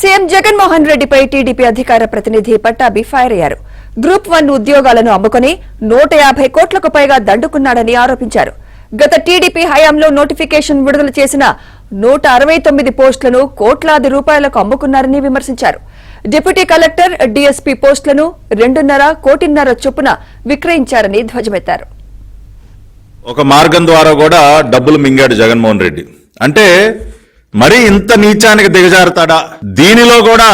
CM Jaganmohan రెడ్డిపై TDP అధికార ప్రతినిధి పట్టాభి ఫైర్ అయ్యారు. గ్రూప్ 1 ఉద్యోగాలను అమ్ముకుని 150 కోట్లకు పైగా దండుకున్నాడని ఆరోపించారు. గత టీడీపీ హయాంలో నోటిఫికేషన్ విడుదల చేసిన 169 పోస్టులను కోట్లాది రూపాయలకు అమ్ముకున్నారని విమర్శించారు. డిప్యూటీ కలెక్టర్, డీఎస్పీ పోస్టులను 2.5 కోటిన్నర చొప్పున విక్రయించారని ధ్వజమెత్తారు. ఒక మార్గం ద్వారా కూడా డబ్బులు మింగాడు జగన్మోహన్ రెడ్డి. అంటే మరి ఇంత నీచానికి దిగజారుతాడా, దీనిలో కూడా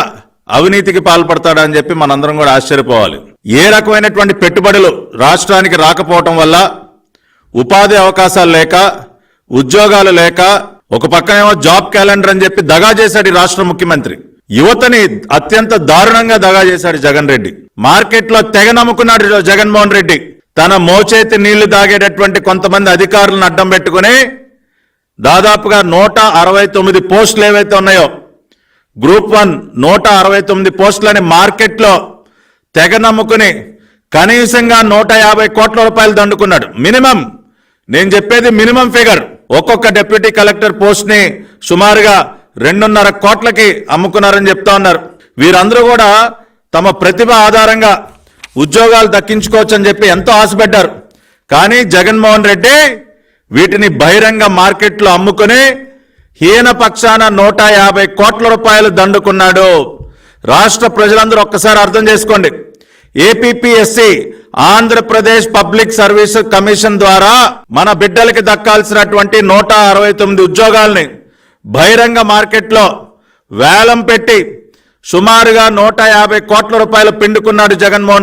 అవినీతికి పాల్పడతాడా అని చెప్పి మనందరం కూడా ఆశ్చర్యపోవాలి. ఏ రకమైనటువంటి పెట్టుబడులు రాష్ట్రానికి రాకపోవటం వల్ల ఉపాధి అవకాశాలు లేక, ఉద్యోగాలు లేక, ఒక పక్కనేమో జాబ్ క్యాలెండర్ అని చెప్పి దగా చేశాడు ఈ రాష్ట్ర ముఖ్యమంత్రి. యువతని అత్యంత దారుణంగా దగా చేశాడు జగన్ రెడ్డి. మార్కెట్లో తెగ నమ్ముకున్నాడు జగన్మోహన్ రెడ్డి. తన మోచేతి నీళ్లు దాగేటటువంటి కొంతమంది అధికారులను అడ్డం పెట్టుకుని దాదాపుగా 169 పోస్టులు ఏవైతే ఉన్నాయో, గ్రూప్ 1 169 పోస్టులని మార్కెట్లో తెగ నమ్ముకుని కనీసంగా 150 కోట్ల రూపాయలు దండుకున్నాడు. మినిమం, నేను చెప్పేది మినిమం ఫిగర్. ఒక్కొక్క డిప్యూటీ కలెక్టర్ పోస్ట్ ని సుమారుగా 2.5 కోట్లకి అమ్ముకున్నారని చెప్తా ఉన్నారు. వీరందరూ కూడా తమ ప్రతిభ ఆధారంగా ఉద్యోగాలు దక్కించుకోవచ్చని చెప్పి ఎంతో ఆశపడ్డారు. కానీ జగన్మోహన్ రెడ్డి వీటిని బహిరంగ మార్కెట్లో అమ్ముకుని హీన పక్షాన 150 కోట్ల రూపాయలు దండుకున్నాడు. రాష్ట్ర ప్రజలందరూ ఒక్కసారి అర్థం చేసుకోండి. APPSC Andhra Pradesh public service commission ద్వారా మన బిడ్డలకి దక్కాల్సినటువంటి 169 ఉద్యోగాల్ని బహిరంగ మార్కెట్లో వేలం పెట్టి సుమారుగా 150 కోట్ల రూపాయలు పిండుకున్నాడు జగన్మోహన్.